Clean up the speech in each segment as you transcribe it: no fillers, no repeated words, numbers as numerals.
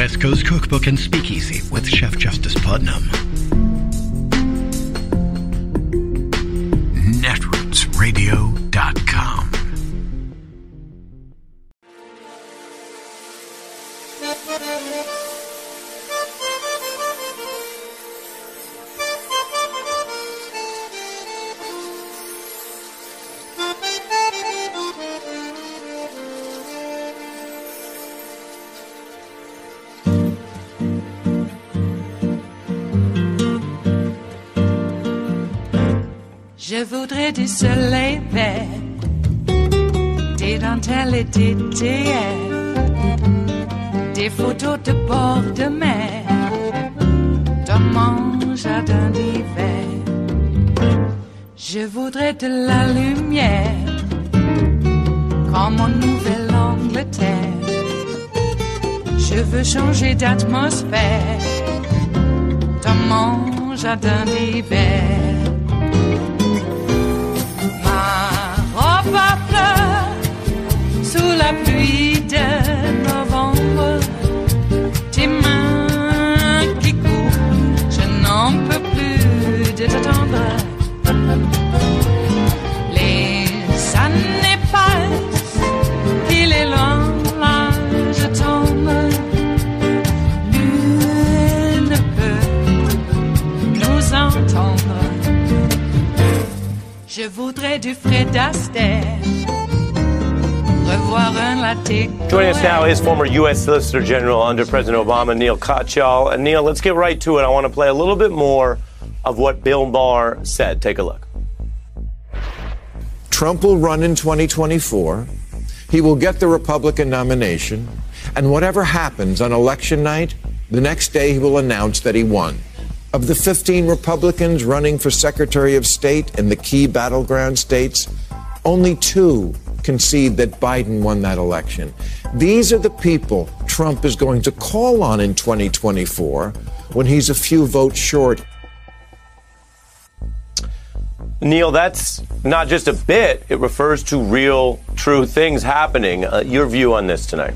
West Coast Cookbook and Speakeasy with Chef Justice Putnam. netrootsradio.com. Je voudrais du soleil vert, des dentelles et des théières, des photos de bord de mer, dans mon jardin d'hiver. Je voudrais de la lumière, comme en Nouvelle-Angleterre. Je veux changer d'atmosphère, dans mon jardin d'hiver. Ma fleur sous la pluie de novembre, tes mains qui courent, je n'en peux plus de t'attendre. Les années passent, il est loin, là je tombe. Nul ne peut nous entendre. Je voudrais du Fred Astaire, revoir un latte. Joining us now is former U.S. Solicitor General under President Obama, Neil Katyal. And Neil, let's get right to it. I want to play a little bit more of what Bill Maher said. Take a look. Trump will run in 2024. He will get the Republican nomination. And whatever happens on election night, the next day he will announce that he won. Of the 15 Republicans running for Secretary of State in the key battleground states, only 2 concede that Biden won that election. These are the people Trump is going to call on in 2024 when he's a few votes short. Neil, that's not just a bit. It refers to real, true things happening. Your view on this tonight?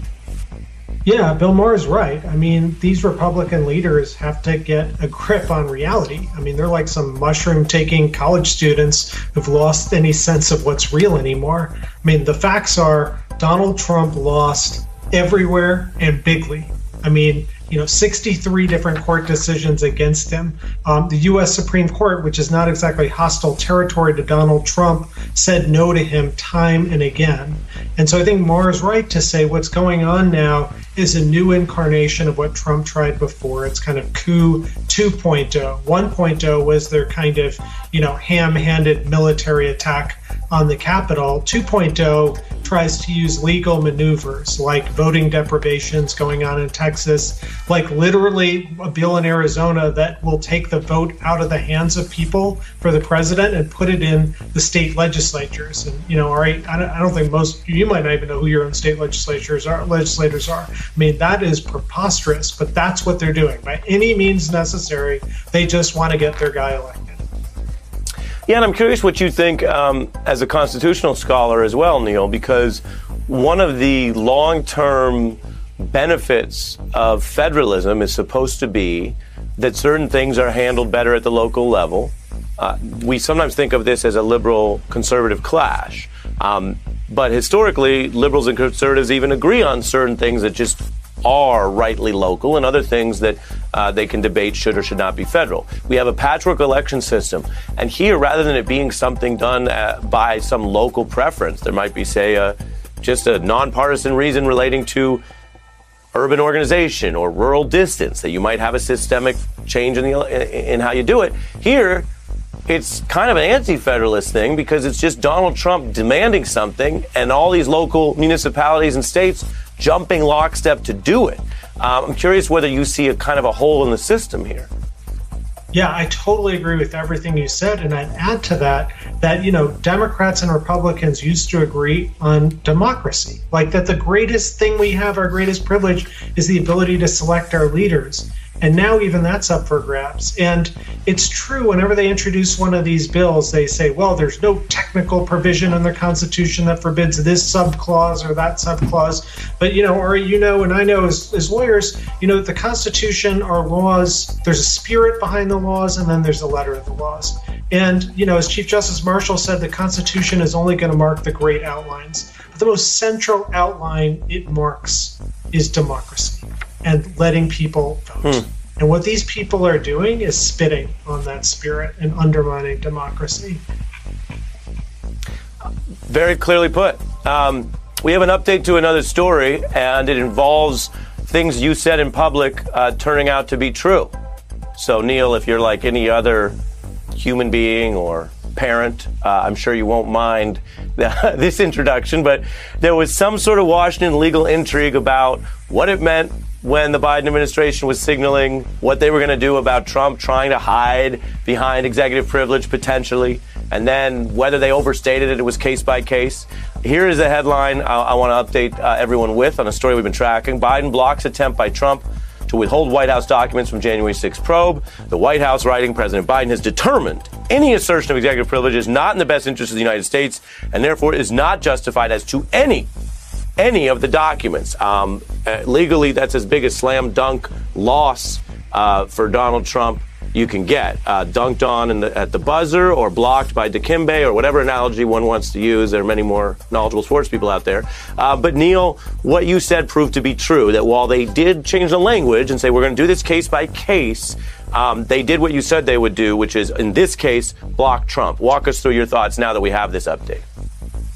Yeah, Bill Maher is right. I mean, these Republican leaders have to get a grip on reality. I mean, they're like some mushroom-taking college students who've lost any sense of what's real anymore. I mean, the facts are Donald Trump lost everywhere and bigly. I mean, 63 different court decisions against him. The U.S. Supreme Court, which is not exactly hostile territory to Donald Trump, said no to him time and again. And so I think Maher is right to say what's going on now is a new incarnation of what Trump tried before. It's kind of coup 2.0. 1.0 was their kind of, ham-handed military attack on the Capitol. 2.0 tries to use legal maneuvers like voting deprivations going on in Texas, like literally a bill in Arizona that will take the vote out of the hands of people for the president and put it in the state legislatures. And, all right, I don't think you might not even know who your own state legislators are. I mean, that is preposterous, but that's what they're doing. By any means necessary, they just want to get their guy elected. Yeah, and I'm curious what you think as a constitutional scholar as well, Neil, because one of the long-term benefits of federalism is supposed to be that certain things are handled better at the local level. We sometimes think of this as a liberal-conservative clash. But historically, liberals and conservatives even agree on certain things that just are rightly local and other things that they can debate should or should not be federal. We have a patchwork election system. And here, rather than it being something done by some local preference, there might be, say, just a nonpartisan reason relating to urban organization or rural distance, that you might have a systemic change in how you do it. Here, it's kind of an anti-federalist thing because it's just Donald Trump demanding something and all these local municipalities and states jumping lockstep to do it. I'm curious whether you see a kind of a hole in the system here. Yeah, I totally agree with everything you said. And I'd add to that, Democrats and Republicans used to agree on democracy, like that the greatest thing we have, our greatest privilege, is the ability to select our leaders. And now even that's up for grabs. And it's true, whenever they introduce one of these bills, they say, well, there's no technical provision in the Constitution that forbids this subclause or that subclause. But, Ari, and I know as lawyers, the Constitution, our laws, there's a spirit behind the laws, and then there's the letter of the laws. And, as Chief Justice Marshall said, the Constitution is only going to mark the great outlines. But the most central outline it marks is democracy and letting people vote. And what these people are doing is spitting on that spirit and undermining democracy. Very clearly put. We have an update to another story, and it involves things you said in public turning out to be true. So, Neil, if you're like any other human being or parent, I'm sure you won't mind this introduction, but there was some sort of Washington legal intrigue about what it meant when the Biden administration was signaling what they were going to do about Trump trying to hide behind executive privilege potentially, and then whether they overstated it, it was case by case. Here is a headline I want to update everyone with on a story we've been tracking. Biden blocks attempt by Trump to withhold White House documents from January 6 probe. The White House writing President Biden has determined any assertion of executive privilege is not in the best interest of the United States and therefore is not justified as to any of the documents. Legally, that's as big a slam dunk loss for Donald Trump you can get. Dunked on at the buzzer or blocked by Dikembe or whatever analogy one wants to use. There are many more knowledgeable sports people out there. But Neil, what you said proved to be true, that while they did change the language and say we're going to do this case by case, they did what you said they would do, which is, in this case, block Trump. Walk us through your thoughts now that we have this update.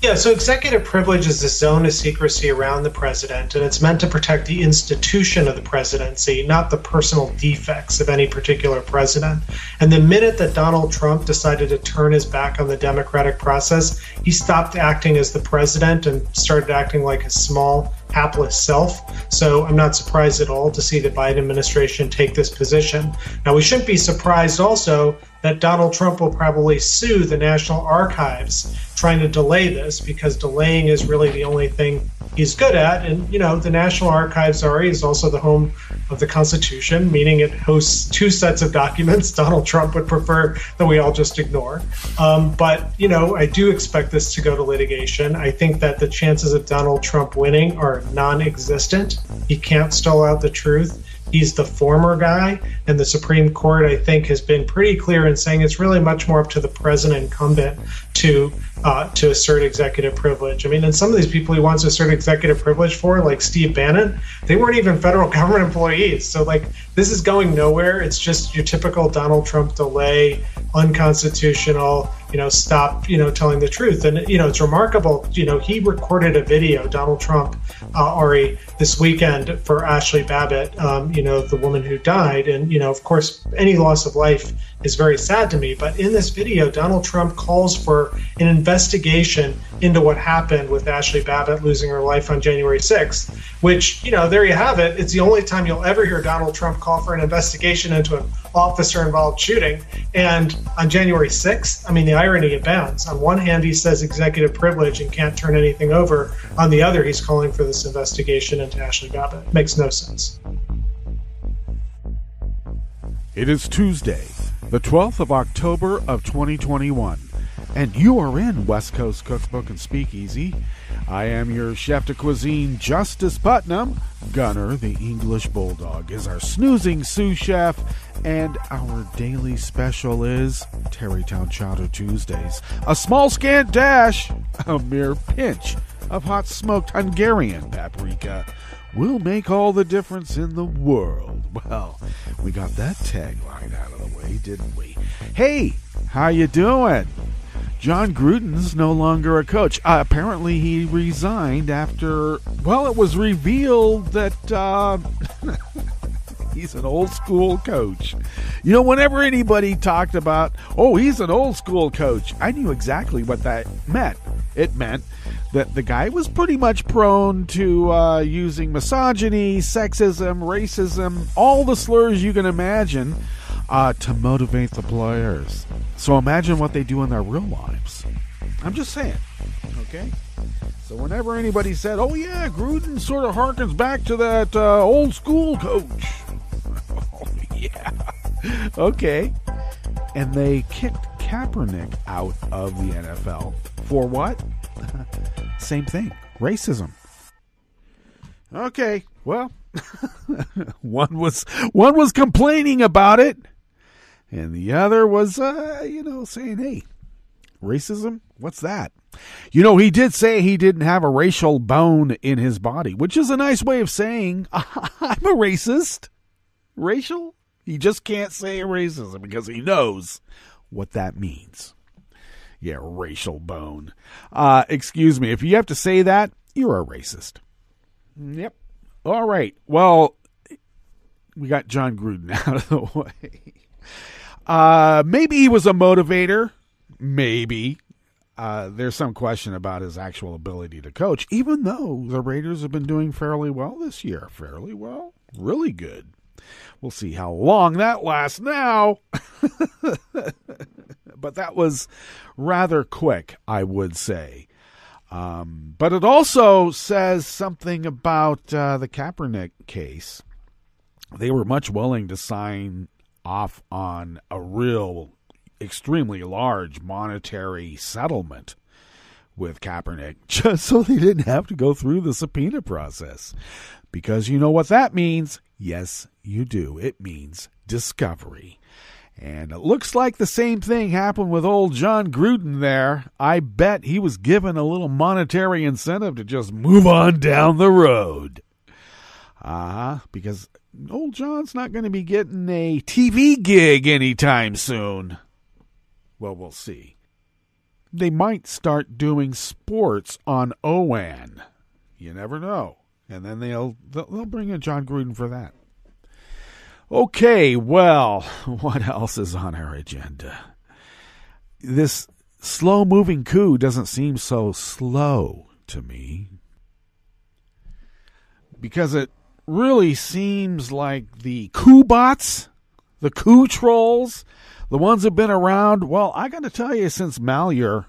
Yeah, so executive privilege is this zone of secrecy around the president, and it's meant to protect the institution of the presidency, not the personal defects of any particular president. And the minute that Donald Trump decided to turn his back on the democratic process, he stopped acting as the president and started acting like his small, hapless self. So I'm not surprised at all to see the Biden administration take this position. Now, we shouldn't be surprised also that Donald Trump will probably sue the National Archives trying to delay this, because delaying is really the only thing he's good at. And, the National Archives, is also the home of the Constitution, meaning it hosts two sets of documents Donald Trump would prefer that we all just ignore. But I do expect this to go to litigation. I think that the chances of Donald Trump winning are non-existent. He can't stall out the truth. He's the former guy, and the Supreme Court, I think, has been pretty clear in saying it's really much more up to the president incumbent to assert executive privilege. I mean, and some of these people he wants to assert executive privilege for, like Steve Bannon, they weren't even federal government employees. So, this is going nowhere. It's just your typical Donald Trump delay, unconstitutional, stop, telling the truth. And, it's remarkable, he recorded a video, Donald Trump, Ari, this weekend for Ashley Babbitt, the woman who died. And, of course, any loss of life is very sad to me. But in this video, Donald Trump calls for an investigation into what happened with Ashley Babbitt losing her life on January 6th, which, there you have it. It's the only time you'll ever hear Donald Trump call for an investigation into an officer-involved shooting. And on January 6th, the irony abounds. On one hand, he says executive privilege and can't turn anything over. On the other, he's calling for this investigation into Ashley Babbitt. Makes no sense. It is Tuesday, the 12th of October of 2021, and you are in West Coast Cookbook and Speakeasy. I am your chef de cuisine, Justice Putnam. Gunner, the English Bulldog, is our snoozing sous chef, and our daily special is Tarrytown Chowder Tuesdays. A small scant dash, a mere pinch of hot smoked Hungarian paprika will make all the difference in the world. Well, we got that tagline out of the way, didn't we? Hey, how you doing? John Gruden's no longer a coach. Apparently he resigned after, it was revealed that he's an old school coach. Whenever anybody talked about, he's an old school coach, I knew exactly what that meant. It meant that the guy was pretty much prone to using misogyny, sexism, racism, all the slurs you can imagine to motivate the players. So imagine what they do in their real lives. I'm just saying, okay? So whenever anybody said, Gruden sort of harkens back to that old school coach. Okay. And they kicked Kaepernick out of the NFL. For what? Same thing. Racism. Okay. Well, one was complaining about it, and the other was, saying, hey, racism? What's that? He did say he didn't have a racial bone in his body, which is a nice way of saying, I'm a racist. Racial? He just can't say racism because he knows what that means. Yeah, racial bone. Excuse me. If you have to say that, you're a racist. Yep. All right. Well, we got John Gruden out of the way. Maybe he was a motivator. Maybe. There's some question about his actual ability to coach, even though the Raiders have been doing fairly well this year. Fairly well. Really good. We'll see how long that lasts now. But that was rather quick, I would say. But it also says something about the Kaepernick case. They were much willing to sign off on a real, extremely large monetary settlement with Kaepernick just so they didn't have to go through the subpoena process. Because you know what that means? Yes, you do. It means discovery. And it looks like the same thing happened with old John Gruden there. I bet he was given a little monetary incentive to just move on down the road. Because old John's not going to be getting a TV gig anytime soon. Well, we'll see. They might start doing sports on OAN. You never know. And then they'll bring in John Gruden for that. Okay, well, what else is on our agenda? This slow-moving coup doesn't seem so slow to me, because it really seems like the coup bots, the coup trolls, the ones that have been around, well, I got to tell you, since Malheur,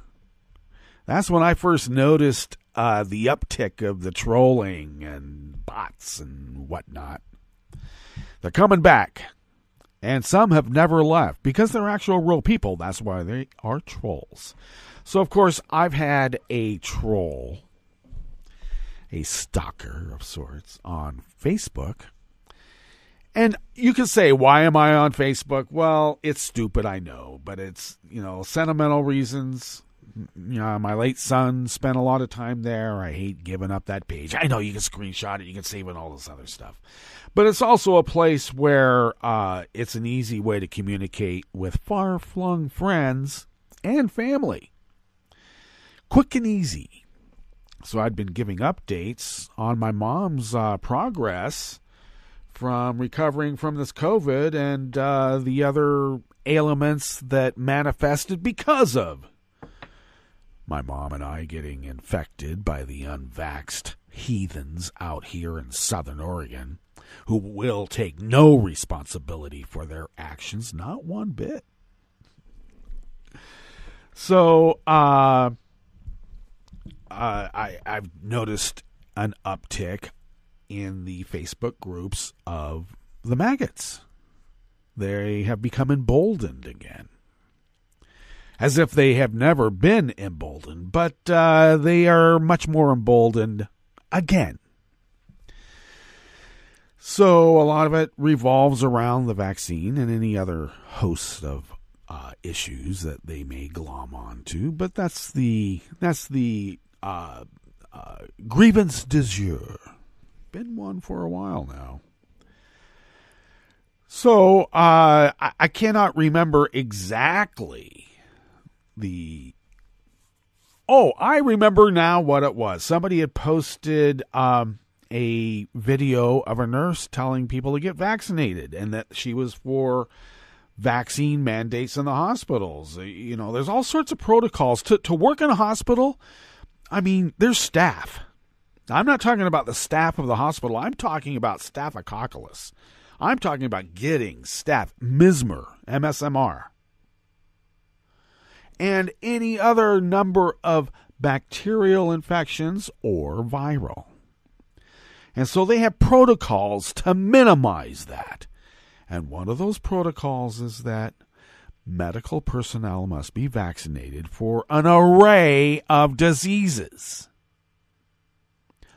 that's when I first noticed the uptick of the trolling and bots and whatnot. They're coming back, and some have never left because they're actual real people. That's why they are trolls. So, of course, I've had a troll, a stalker of sorts, on Facebook. And you can say, why am I on Facebook? Well, it's stupid, I know, but it's, sentimental reasons. My late son spent a lot of time there. I hate giving up that page. I know you can screenshot it, you can save it, all this other stuff. But it's also a place where it's an easy way to communicate with far-flung friends and family. Quick and easy. So I'd been giving updates on my mom's progress from recovering from this COVID and the other ailments that manifested because of my mom and I getting infected by the unvaxxed heathens out here in Southern Oregon, who will take no responsibility for their actions, not one bit. So I've noticed an uptick in the Facebook groups of the maggots. They have become emboldened again. As if they have never been emboldened, but they are much more emboldened again. So a lot of it revolves around the vaccine and any other host of issues that they may glom onto, but that's the grievance du jour. Been one for a while now. So I cannot remember exactly I remember now what it was. Somebody had posted a video of a nurse telling people to get vaccinated and that she was for vaccine mandates in the hospitals. There's all sorts of protocols. To work in a hospital, there's staff. I'm not talking about the staff of the hospital. I'm talking about Staphylococcus. I'm talking about getting staph, MSMR, and any other number of bacterial infections or viral. And so they have protocols to minimize that. And one of those protocols is that medical personnel must be vaccinated for an array of diseases.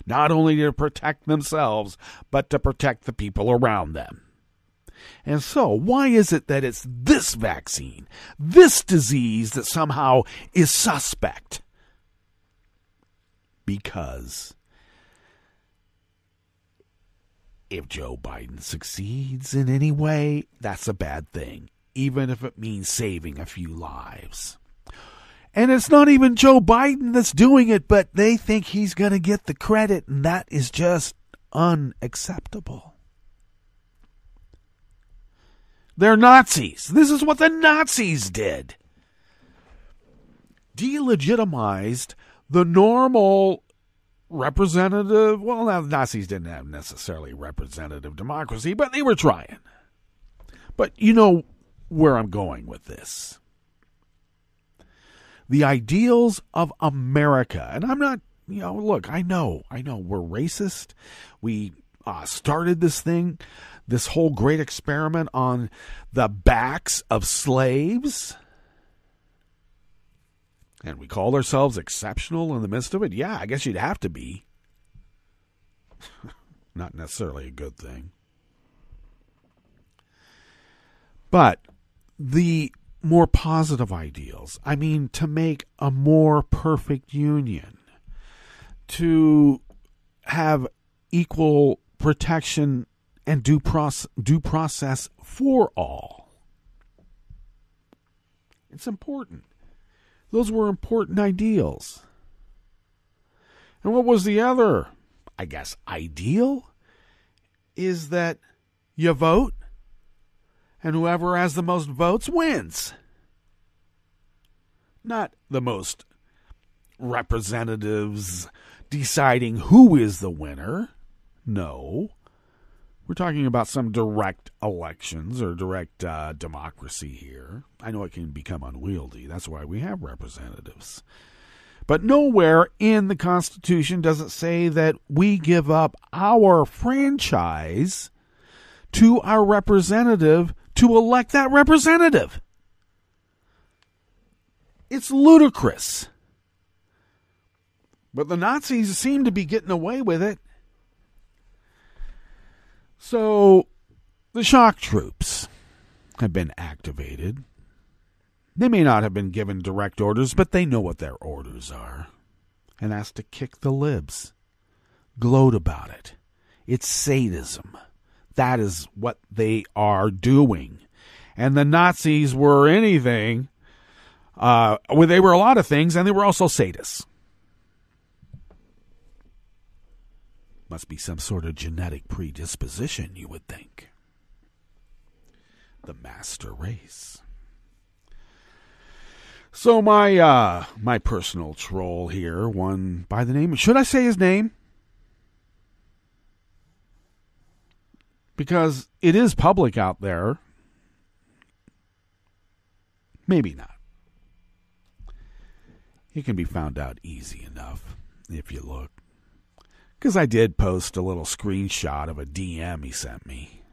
Not only to protect themselves, but to protect the people around them. And so, why is it that it's this vaccine, this disease that somehow is suspect? Because if Joe Biden succeeds in any way, that's a bad thing, even if it means saving a few lives. And it's not even Joe Biden that's doing it, but they think he's going to get the credit, and that is just unacceptable. They're Nazis. This is what the Nazis did. Delegitimized the normal representative, well, now the Nazis didn't have necessarily representative democracy, but they were trying. But you know where I'm going with this. The ideals of America, and I'm not, look, I know we're racist. We started this thing, this whole great experiment on the backs of slaves. And we called ourselves exceptional in the midst of it. Yeah, I guess you'd have to be. Not necessarily a good thing. But the more positive ideals, I mean, to make a more perfect union, to have equal protection and due process for all. It's important. Those were important ideals. And what was the other, I guess, ideal? Is that you vote, and whoever has the most votes wins. Not the most representatives deciding who is the winner. No. We're talking about some direct elections or direct democracy here. I know it can become unwieldy. That's why we have representatives. But nowhere in the Constitution does it say that we give up our franchise to our representative to elect that representative. It's ludicrous. But the Nazis seem to be getting away with it. So, the shock troops have been activated. They may not have been given direct orders, but they know what their orders are. And that's to kick the libs. Gloat about it. It's sadism. That is what they are doing. And the Nazis were anything. They were a lot of things, and they were also sadists. Must be some sort of genetic predisposition, you would think. The master race. So my personal troll here, one by the name, should I say his name? Because it is public out there. Maybe not. It can be found out easy enough if you look. Because I did post a little screenshot of a DM he sent me.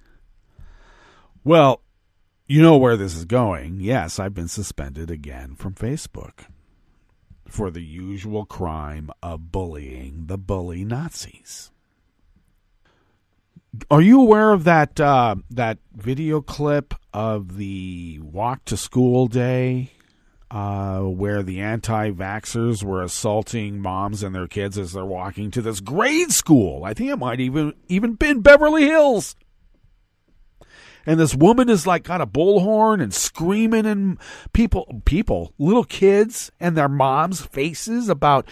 Well, you know where this is going. Yes, I've been suspended again from Facebook for the usual crime of bullying the bully Nazis. Are you aware of that video clip of the walk to school day where the anti-vaxxers were assaulting moms and their kids as they're walking to this grade school? I think it might even been Beverly Hills. And this woman is like got a bullhorn and screaming in people, little kids and their moms' faces about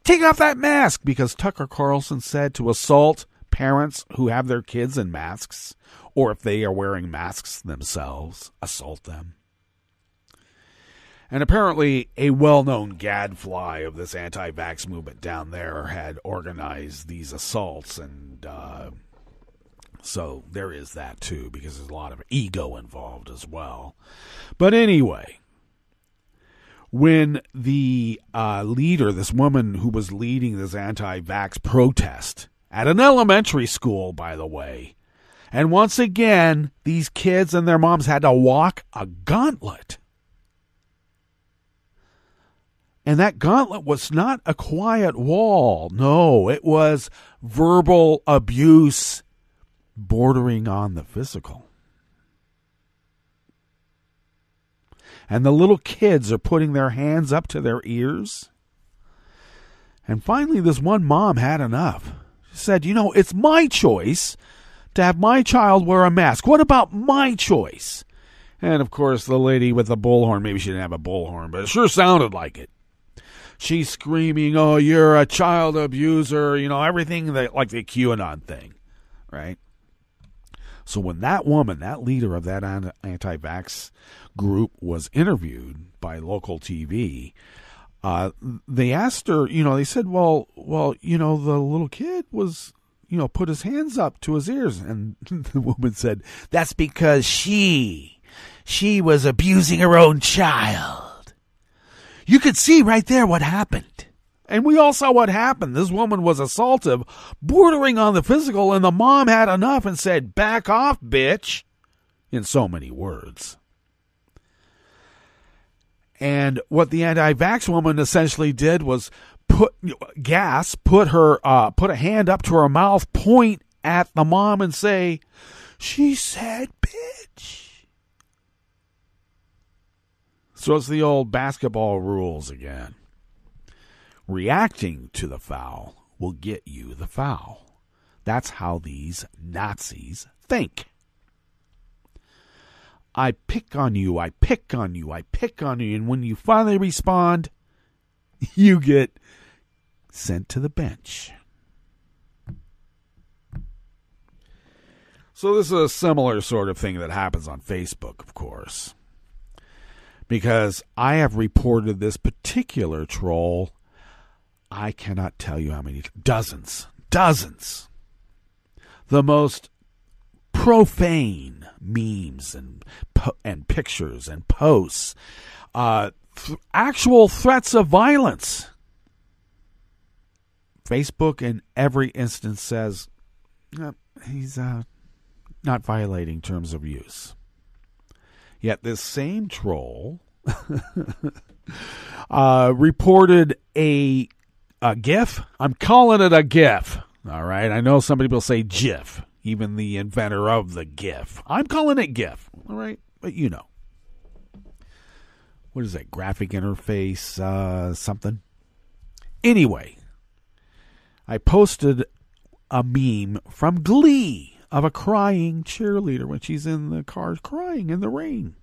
take off that mask, because Tucker Carlson said to assault parents who have their kids in masks, or if they are wearing masks themselves, assault them. And apparently a well-known gadfly of this anti-vax movement down there had organized these assaults, and so there is that too, because there's a lot of ego involved as well. But anyway, when the leader, this woman who was leading this anti-vax protest at an elementary school, by the way, And once again, these kids and their moms had to walk a gauntlet. And that gauntlet was not a quiet wall. No, it was verbal abuse bordering on the physical. And the little kids are putting their hands up to their ears. And finally, this one mom had enough. She said, it's my choice to have my child wear a mask. What about my choice? And, of course, the lady with the bullhorn, maybe she didn't have a bullhorn, but it sure sounded like it. She's screaming, oh, you're a child abuser, everything like the QAnon thing, right? So when that woman, that leader of that anti-vax group, was interviewed by local TV, they asked her, they said, well, the little kid was, put his hands up to his ears. And the woman said, that's because she was abusing her own child. You could see right there what happened. And we all saw what happened. This woman was assaultive, bordering on the physical, and the mom had enough and said, back off, bitch, in so many words. And what the anti-vax woman essentially did was put a hand up to her mouth, point at the mom and say, she said bitch. So it's the old basketball rules again. Reacting to the foul will get you the foul. That's how these Nazis think. I pick on you, I pick on you, I pick on you, and when you finally respond, you get sent to the bench. So this is a similar sort of thing that happens on Facebook, of course. Because I have reported this particular troll, I cannot tell you how many, dozens. The most profane memes and pictures and posts, actual threats of violence. Facebook in every instance says, he's not violating terms of use. Yet this same troll reported a GIF. I'm calling it a GIF. All right. I know some people say GIF, even the inventor of the GIF. I'm calling it GIF. All right. But what is that? Graphic interface something? Anyway, I posted a meme from Glee of a crying cheerleader when she's in the car crying in the rain.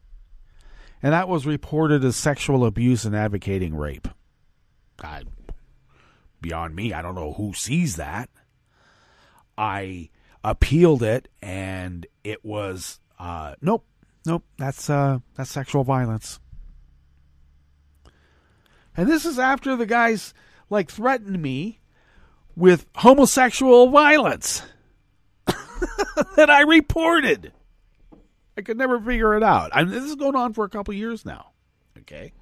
And that was reported as sexual abuse and advocating rape. Beyond me, I don't know who sees that. I appealed it, and it was, nope, that's sexual violence. And this is after the guys, threatened me with homosexual violence. That I reported. I could never figure it out. This is going on for a couple years now. Okay.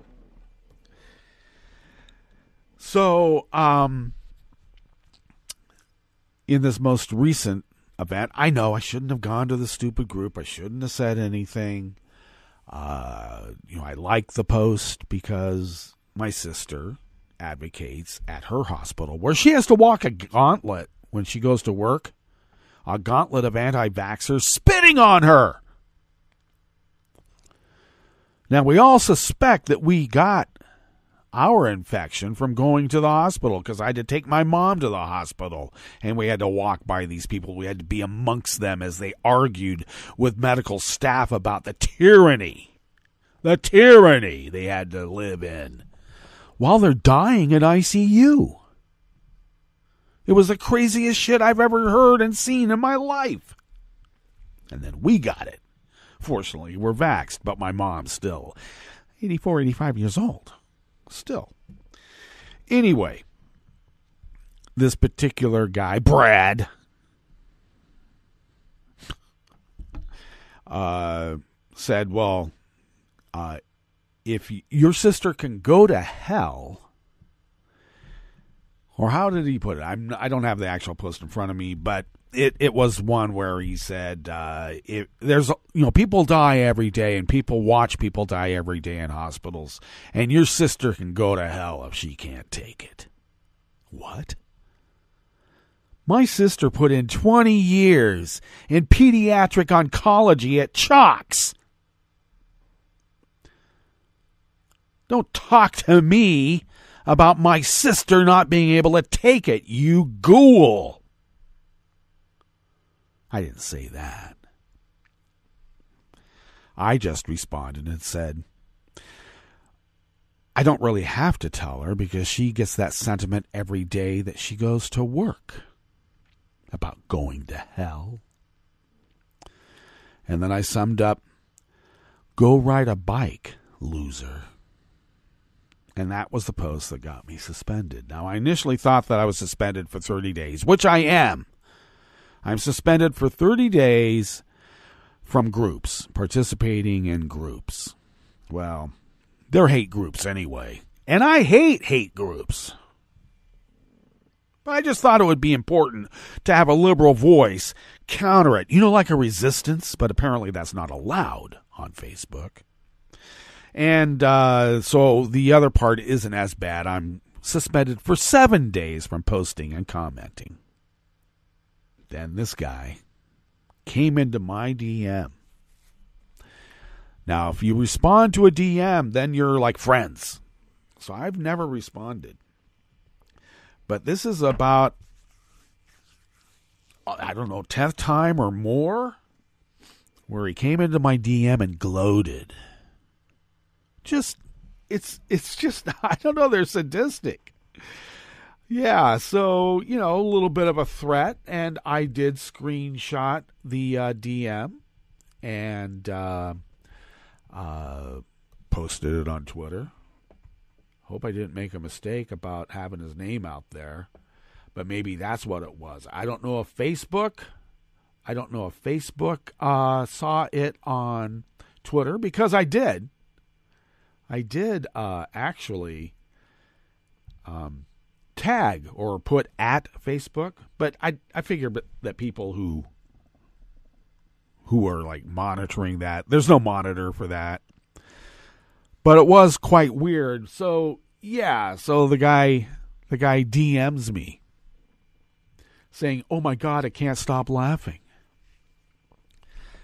So, in this most recent event, I know I shouldn't have gone to the stupid group. I shouldn't have said anything. I like the post because my sister advocates at her hospital where she has to walk a gauntlet when she goes to work. A gauntlet of anti-vaxxers spitting on her. Now, we all suspect that we got our infection from going to the hospital because I had to take my mom to the hospital and we had to walk by these people. We had to be amongst them as they argued with medical staff about the tyranny they had to live in while they're dying in ICU. It was the craziest shit I've ever heard and seen in my life. And then we got it. Fortunately, we're vaxxed, but my mom's still 84, 85 years old. Still. Anyway, this particular guy, Brad, said, well, if your sister can go to hell, Or how did he put it? I don't have the actual post in front of me, but it was one where he said, "There's people die every day, and people watch people die every day in hospitals, and your sister can go to hell if she can't take it." What? My sister put in 20 years in pediatric oncology at Chalks. Don't talk to me about my sister not being able to take it, you ghoul. I didn't say that. I just responded and said, I don't really have to tell her because she gets that sentiment every day that she goes to work about going to hell. And then I summed up, go ride a bike, loser. And that was the post that got me suspended. Now, I initially thought that I was suspended for 30 days, which I am. I'm suspended for 30 days from groups, participating in groups. Well, they're hate groups anyway. And I hate groups. But I just thought it would be important to have a liberal voice counter it. Like a resistance, but apparently that's not allowed on Facebook. And so the other part isn't as bad. I'm suspended for 7 days from posting and commenting. Then this guy came into my DM. Now, if you respond to a DM, then you're like friends. So I've never responded. But this is about, 10th time or more, where he came into my DM and gloated. It's just, I don't know, they're sadistic. Yeah, so, a little bit of a threat, and I did screenshot the DM and posted it on Twitter. Hope I didn't make a mistake about having his name out there, but maybe that's what it was. I don't know if Facebook saw it on Twitter, because I did. Actually tag or put at Facebook, but I figured that people who are like monitoring that, there's no monitor for that. But it was quite weird. So yeah, so the guy DMs me saying, "Oh my God, I can't stop laughing."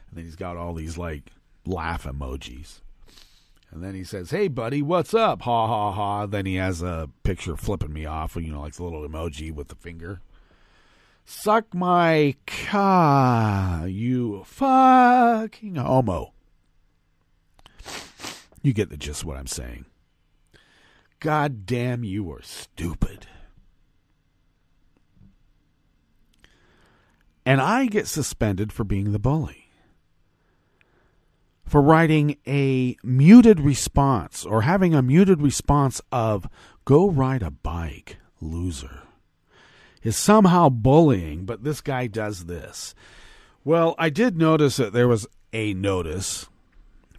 And then he's got all these like laugh emojis. And then he says, "Hey, buddy, what's up? Ha, ha, ha." Then he has a picture flipping me off, like the little emoji with the finger. "Suck my ca, you fucking homo." You get the gist of what I'm saying. God damn, you are stupid. And I get suspended for being the bully. For writing a muted response or having a muted response of "go ride a bike, loser," is somehow bullying, but this guy does this. Well, I did notice that there was a notice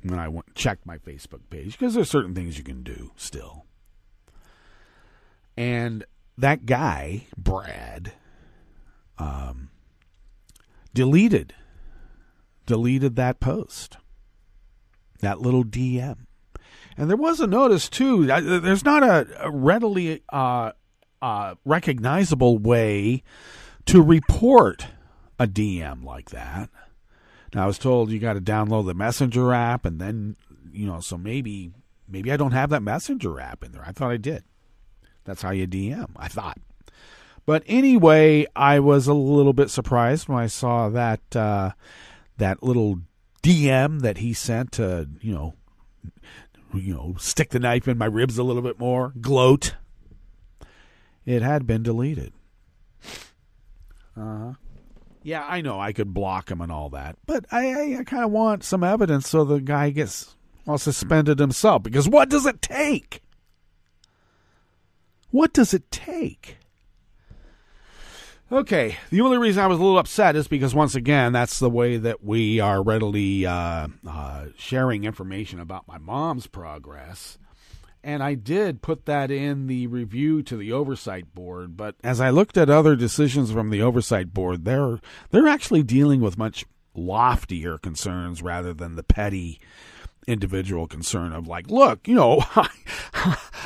when I checked my Facebook page, because there's certain things you can do still. And that guy, Brad, deleted that post. That little DM. And there was a notice, too. There's not a readily recognizable way to report a DM like that. Now, I was told you got to download the Messenger app, and then, so maybe I don't have that Messenger app in there. I thought I did. That's how you DM, I thought. But anyway, I was a little bit surprised when I saw that little DM that he sent to, stick the knife in my ribs a little bit more, gloat. It had been deleted. Yeah, I know I could block him and all that, but I kind of want some evidence so the guy gets suspended himself, because what does it take? What does it take? Okay, the only reason I was a little upset is because, once again, that's the way that we are readily sharing information about my mom's progress. And I did put that in the review to the Oversight Board, but as I looked at other decisions from the Oversight Board, they're actually dealing with much loftier concerns rather than the petty individual concern of like, look, you know,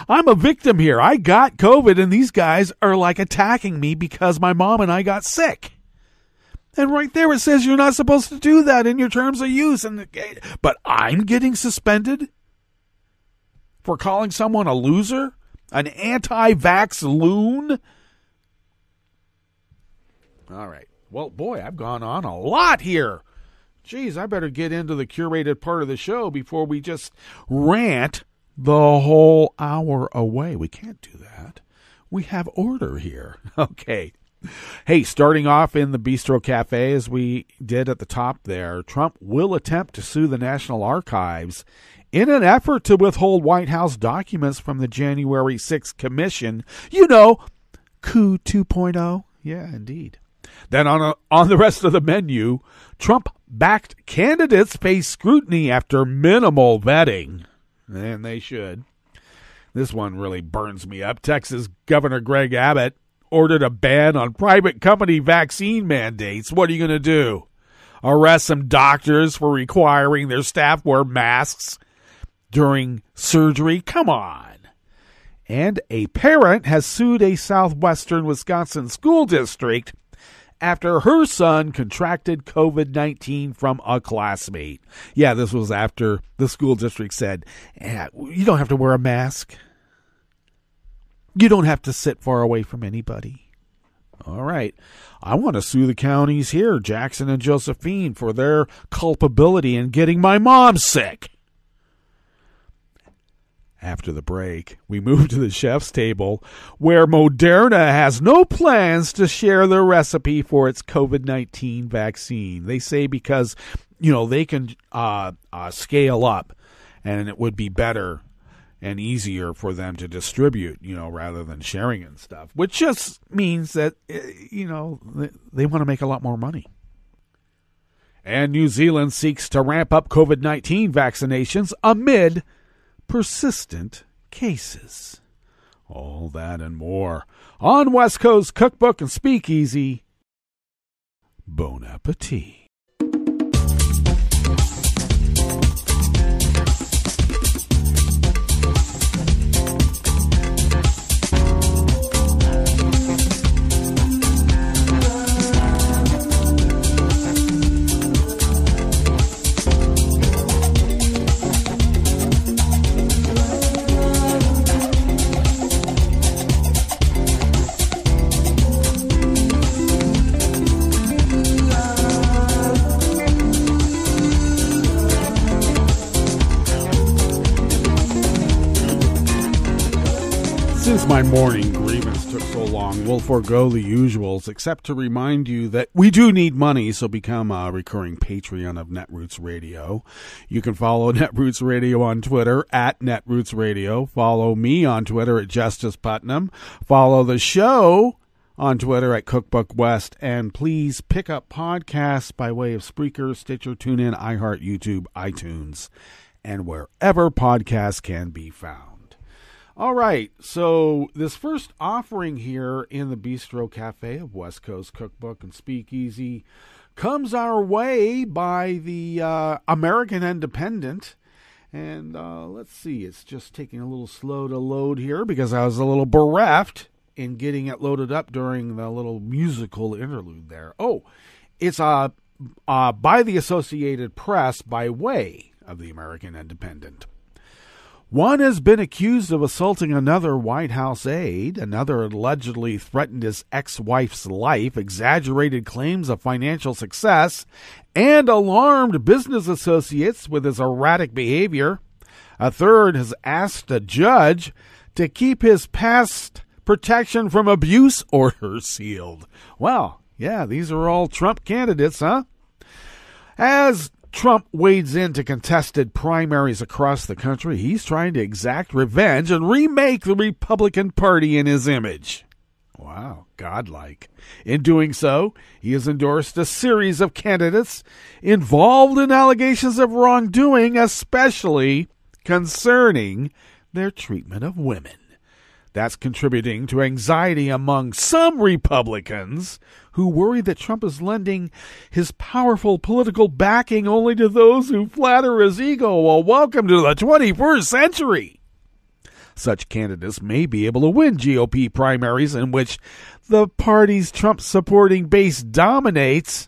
I'm a victim here. I got COVID and these guys are like attacking me because my mom and I got sick. And right there it says you're not supposed to do that in your terms of use. But I'm getting suspended for calling someone a loser? An anti-vax loon? All right. Well, boy, I've gone on a lot here. Geez, I better get into the curated part of the show before we just rant the whole hour away. We can't do that. We have order here. Okay. Hey, starting off in the Bistro Cafe, as we did at the top there, Trump will attempt to sue the National Archives in an effort to withhold White House documents from the January 6th commission. You know, coup 2.0. Yeah, indeed. Then on the rest of the menu, Trump-backed candidates face scrutiny after minimal vetting. And they should. This one really burns me up. Texas Governor Greg Abbott ordered a ban on private company vaccine mandates. What are you going to do? Arrest some doctors for requiring their staff wear masks during surgery? Come on. And a parent has sued a southwestern Wisconsin school district after her son contracted COVID-19 from a classmate. Yeah, this was after the school district said, you don't have to wear a mask. You don't have to sit far away from anybody. All right. I want to sue the counties here, Jackson and Josephine, for their culpability in getting my mom sick. After the break, we move to the chef's table, where Moderna has no plans to share the recipe for its COVID-19 vaccine. They say because, you know, they can scale up, and it would be better and easier for them to distribute, you know, rather than sharing and stuff, which just means that, you know, they want to make a lot more money. And New Zealand seeks to ramp up COVID-19 vaccinations amid persistent cases. All that and more on West Coast Cookbook and Speakeasy. Bon appetit. Since my morning grievance took so long, we'll forego the usuals, except to remind you that we do need money, so become a recurring Patreon of Netroots Radio. You can follow Netroots Radio on Twitter at Netroots Radio. Follow me on Twitter at Justice Putnam. Follow the show on Twitter at Cookbook West. And please pick up podcasts by way of Spreaker, Stitcher, TuneIn, iHeart, YouTube, iTunes, and wherever podcasts can be found. All right, so this first offering here in the Bistro Cafe of West Coast Cookbook and Speakeasy comes our way by the American Independent. And let's see, it's just taking a little slow to load here because I was a little bereft in getting it loaded up during the little musical interlude there. Oh, it's by the Associated Press by way of the American Independent. One has been accused of assaulting another White House aide. Another allegedly threatened his ex-wife's life, exaggerated claims of financial success, and alarmed business associates with his erratic behavior. A third has asked a judge to keep his past protection from abuse order sealed. Well, yeah, these are all Trump candidates, huh? As Trump wades into contested primaries across the country, he's trying to exact revenge and remake the Republican Party in his image. Wow, godlike. In doing so, he has endorsed a series of candidates involved in allegations of wrongdoing, especially concerning their treatment of women. That's contributing to anxiety among some Republicans who worry that Trump is lending his powerful political backing only to those who flatter his ego. Well, welcome to the 21st century. Such candidates may be able to win GOP primaries in which the party's Trump-supporting base dominates,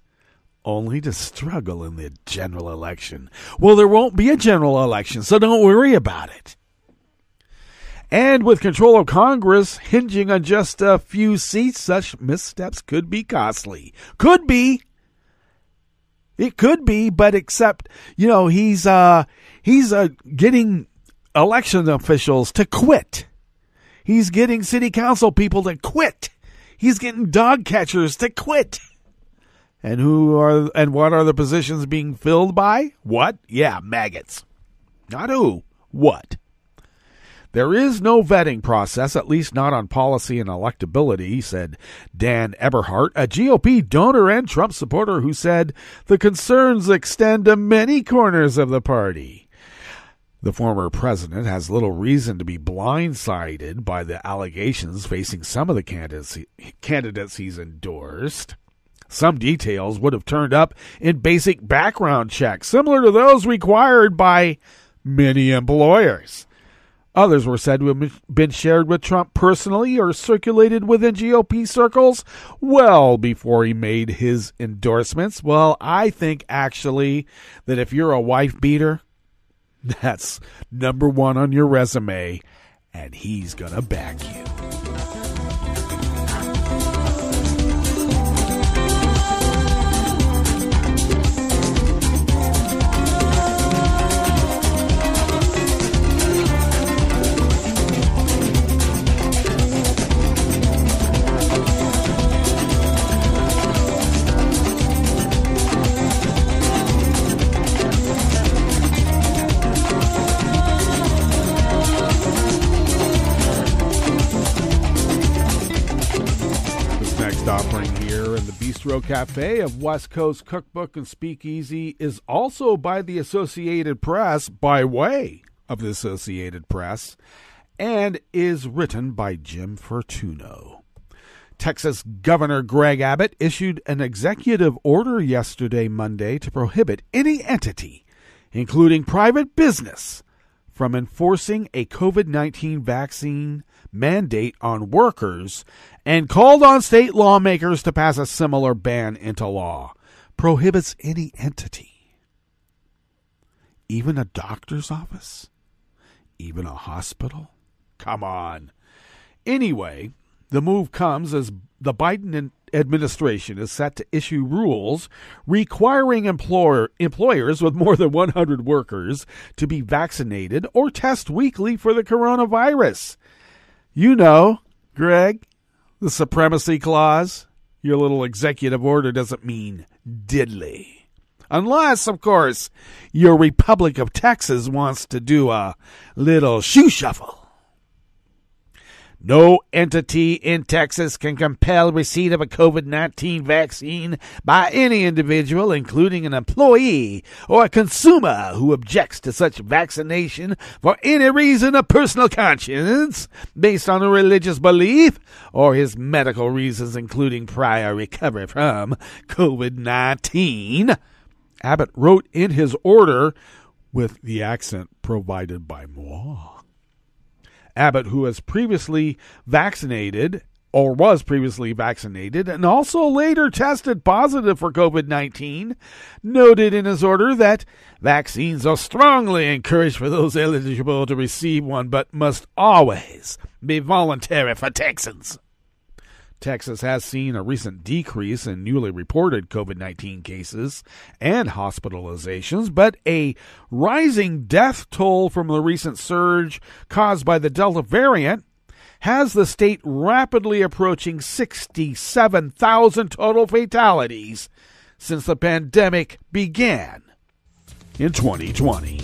only to struggle in the general election. Well, there won't be a general election, so don't worry about it. And with control of Congress hinging on just a few seats, such missteps could be costly. Could be. It could be, but except, he's getting election officials to quit. He's getting city council people to quit. He's getting dog catchers to quit. And what are the positions being filled by? What? Yeah, maggots. Not who. What? There is no vetting process, at least not on policy and electability, said Dan Eberhardt, a GOP donor and Trump supporter who said the concerns extend to many corners of the party. The former president has little reason to be blindsided by the allegations facing some of the candidates he's endorsed. Some details would have turned up in basic background checks, similar to those required by many employers. Others were said to have been shared with Trump personally or circulated within GOP circles well before he made his endorsements. Well, I think actually that if you're a wife beater, that's number one on your resume, and he's going to back you. Offering here in the Bistro Cafe of West Coast Cookbook and Speakeasy is also by the Associated Press, by way of the Associated Press, and is written by Jim Fortuno. Texas Governor Greg Abbott issued an executive order yesterday, Monday, to prohibit any entity, including private business, from enforcing a COVID-19 vaccine mandate on workers and called on state lawmakers to pass a similar ban into law. Prohibits any entity, even a doctor's office, even a hospital. Come on. Anyway, the move comes as the Biden administration is set to issue rules requiring employers with more than 100 workers to be vaccinated or test weekly for the coronavirus. You know, Greg, the supremacy clause. Your little executive order doesn't mean diddly. Unless, of course, your Republic of Texas wants to do a little shoe shuffle. No entity in Texas can compel receipt of a COVID-19 vaccine by any individual, including an employee or a consumer who objects to such vaccination for any reason of personal conscience, based on a religious belief, or his medical reasons, including prior recovery from COVID-19. Abbott wrote in his order with the accent provided by moi. Abbott, who was previously vaccinated, and also later tested positive for COVID-19, noted in his order that vaccines are strongly encouraged for those eligible to receive one, but must always be voluntary for Texans. Texas has seen a recent decrease in newly reported COVID-19 cases and hospitalizations, but a rising death toll from the recent surge caused by the Delta variant has the state rapidly approaching 67,000 total fatalities since the pandemic began in 2020.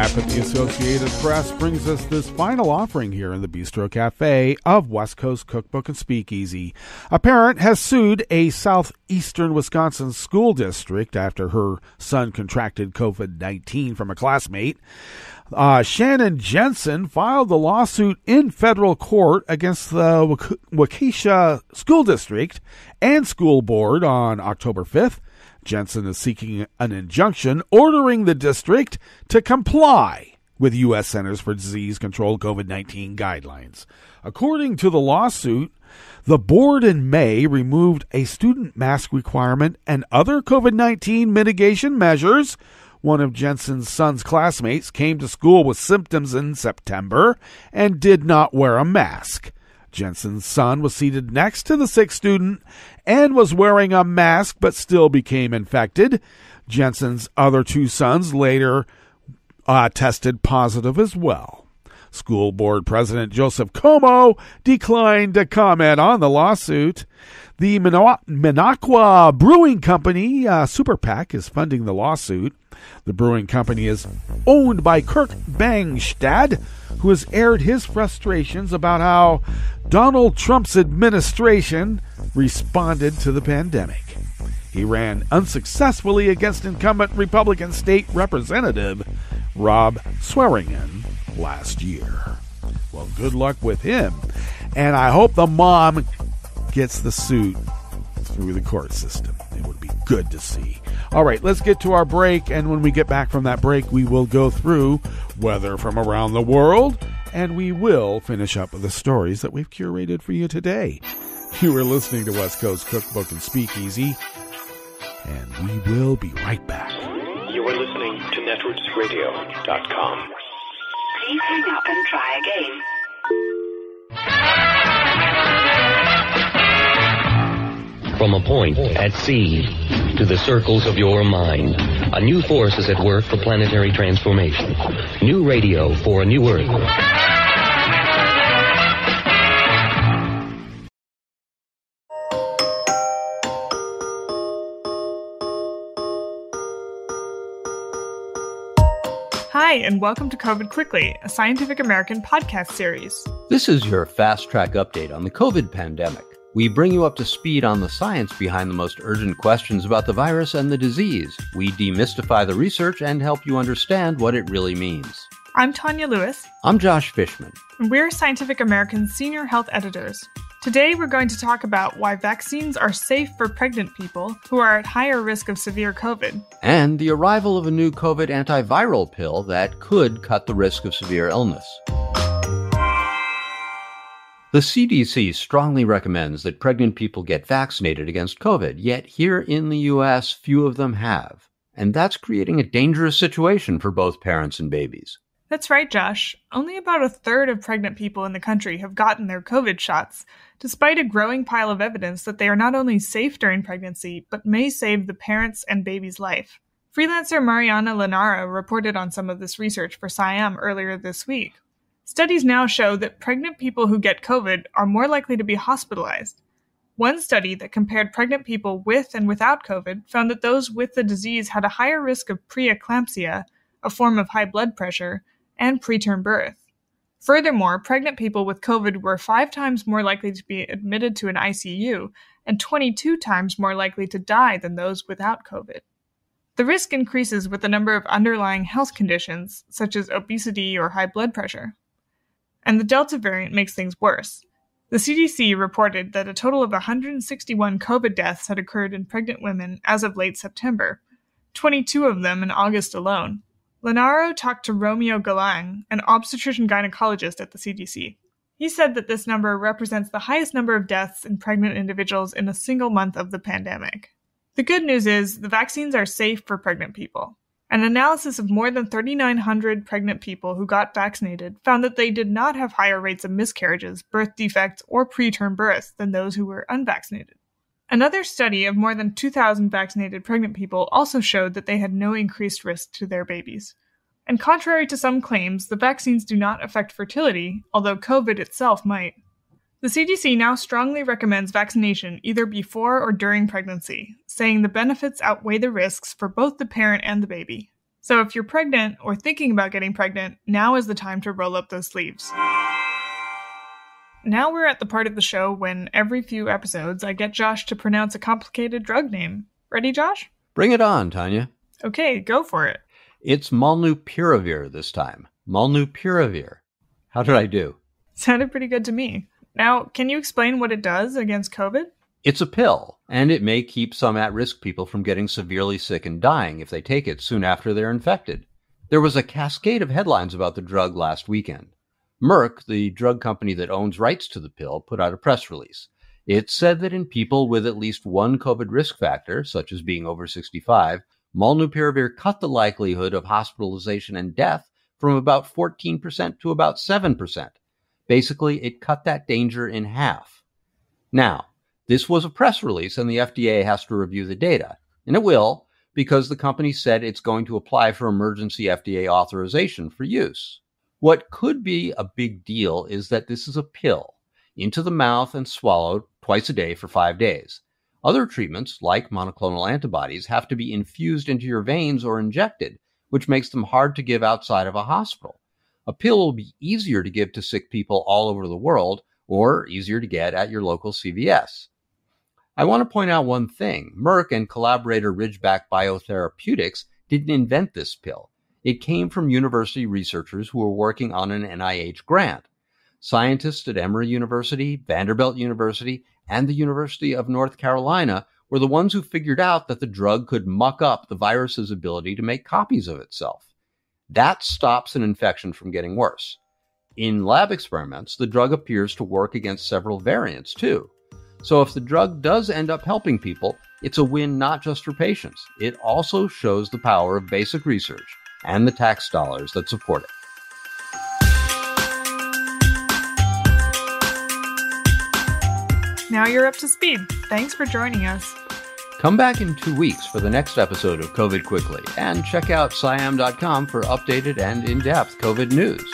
wrap at the Associated Press brings us this final offering here in the Bistro Cafe of West Coast Cookbook and Speakeasy. A parent has sued a southeastern Wisconsin school district after her son contracted COVID-19 from a classmate. Shannon Jensen filed the lawsuit in federal court against the Waukesha School District and School Board on October 5th. Jensen is seeking an injunction ordering the district to comply with U.S. Centers for Disease Control COVID-19 guidelines. According to the lawsuit, the board in May removed a student mask requirement and other COVID-19 mitigation measures. One of Jensen's son's classmates came to school with symptoms in September and did not wear a mask. Jensen's son was seated next to the sick student and was wearing a mask but still became infected. Jensen's other two sons later tested positive as well. School Board President Joseph Como declined to comment on the lawsuit. The Minocqua Brewing Company Super PAC is funding the lawsuit. The brewing company is owned by Kirk Bangstad, who has aired his frustrations about how Donald Trump's administration responded to the pandemic. He ran unsuccessfully against incumbent Republican State Representative Rob Swearingen last year. Well, good luck with him, and I hope the mom gets the suit through the court system. It would be good to see. All right, let's get to our break, and when we get back from that break, we will go through weather from around the world, and we will finish up with the stories that we've curated for you today. You are listening to West Coast Cookbook and Speakeasy, and we will be right back. You are listening to netrootsradio.com. Please hang up and try again. From a point at sea to the circles of your mind, a new force is at work for planetary transformation. New radio for a new Earth. Hi, and welcome to COVID Quickly, a Scientific American podcast series. This is your fast-track update on the COVID pandemic. We bring you up to speed on the science behind the most urgent questions about the virus and the disease. We demystify the research and help you understand what it really means. I'm Tanya Lewis. I'm Josh Fishman. And we're Scientific American's senior health editors. Today we're going to talk about why vaccines are safe for pregnant people who are at higher risk of severe COVID. And the arrival of a new COVID antiviral pill that could cut the risk of severe illness. The CDC strongly recommends that pregnant people get vaccinated against COVID, yet here in the U.S., few of them have. And that's creating a dangerous situation for both parents and babies. That's right, Josh. Only about a third of pregnant people in the country have gotten their COVID shots, despite a growing pile of evidence that they are not only safe during pregnancy, but may save the parent's and baby's life. Freelancer Mariana Lanara reported on some of this research for SciAm earlier this week. Studies now show that pregnant people who get COVID are more likely to be hospitalized. One study that compared pregnant people with and without COVID found that those with the disease had a higher risk of preeclampsia, a form of high blood pressure, and preterm birth. Furthermore, pregnant people with COVID were 5 times more likely to be admitted to an ICU and 22 times more likely to die than those without COVID. The risk increases with the number of underlying health conditions, such as obesity or high blood pressure. And the Delta variant makes things worse. The CDC reported that a total of 161 COVID deaths had occurred in pregnant women as of late September, 22 of them in August alone. Lanaro talked to Romeo Galang, an obstetrician-gynecologist at the CDC. He said that this number represents the highest number of deaths in pregnant individuals in a single month of the pandemic. The good news is the vaccines are safe for pregnant people. An analysis of more than 3,900 pregnant people who got vaccinated found that they did not have higher rates of miscarriages, birth defects, or preterm births than those who were unvaccinated. Another study of more than 2,000 vaccinated pregnant people also showed that they had no increased risk to their babies. And contrary to some claims, the vaccines do not affect fertility, although COVID itself might. The CDC now strongly recommends vaccination either before or during pregnancy, saying the benefits outweigh the risks for both the parent and the baby. So if you're pregnant or thinking about getting pregnant, now is the time to roll up those sleeves. Now we're at the part of the show when every few episodes I get Josh to pronounce a complicated drug name. Ready, Josh? Bring it on, Tanya. Okay, go for it. It's molnupiravir this time. Molnupiravir. How did I do? Sounded pretty good to me. Now, can you explain what it does against COVID? It's a pill, and it may keep some at-risk people from getting severely sick and dying if they take it soon after they're infected. There was a cascade of headlines about the drug last weekend. Merck, the drug company that owns rights to the pill, put out a press release. It said that in people with at least one COVID risk factor, such as being over 65, molnupiravir cut the likelihood of hospitalization and death from about 14% to about 7%. Basically, it cut that danger in half. Now, this was a press release and the FDA has to review the data. And it will, because the company said it's going to apply for emergency FDA authorization for use. What could be a big deal is that this is a pill, into the mouth and swallowed twice a day for 5 days. Other treatments, like monoclonal antibodies, have to be infused into your veins or injected, which makes them hard to give outside of a hospital. A pill will be easier to give to sick people all over the world, or easier to get at your local CVS. I want to point out one thing. Merck and collaborator Ridgeback Biotherapeutics didn't invent this pill. It came from university researchers who were working on an NIH grant. Scientists at Emory University, Vanderbilt University, and the University of North Carolina were the ones who figured out that the drug could muck up the virus's ability to make copies of itself. That stops an infection from getting worse. In lab experiments, the drug appears to work against several variants, too. So if the drug does end up helping people, it's a win not just for patients. It also shows the power of basic research and the tax dollars that support it. Now you're up to speed. Thanks for joining us. Come back in 2 weeks for the next episode of COVID Quickly, and check out SciAm.com for updated and in-depth COVID news.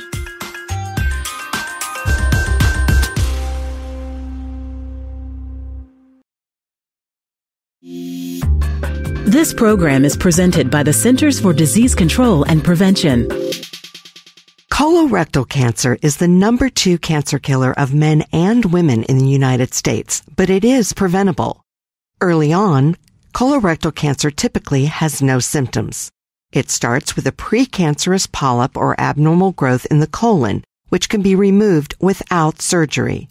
This program is presented by the Centers for Disease Control and Prevention. Colorectal cancer is the number 2 cancer killer of men and women in the United States, but it is preventable. Early on, colorectal cancer typically has no symptoms. It starts with a precancerous polyp or abnormal growth in the colon, which can be removed without surgery.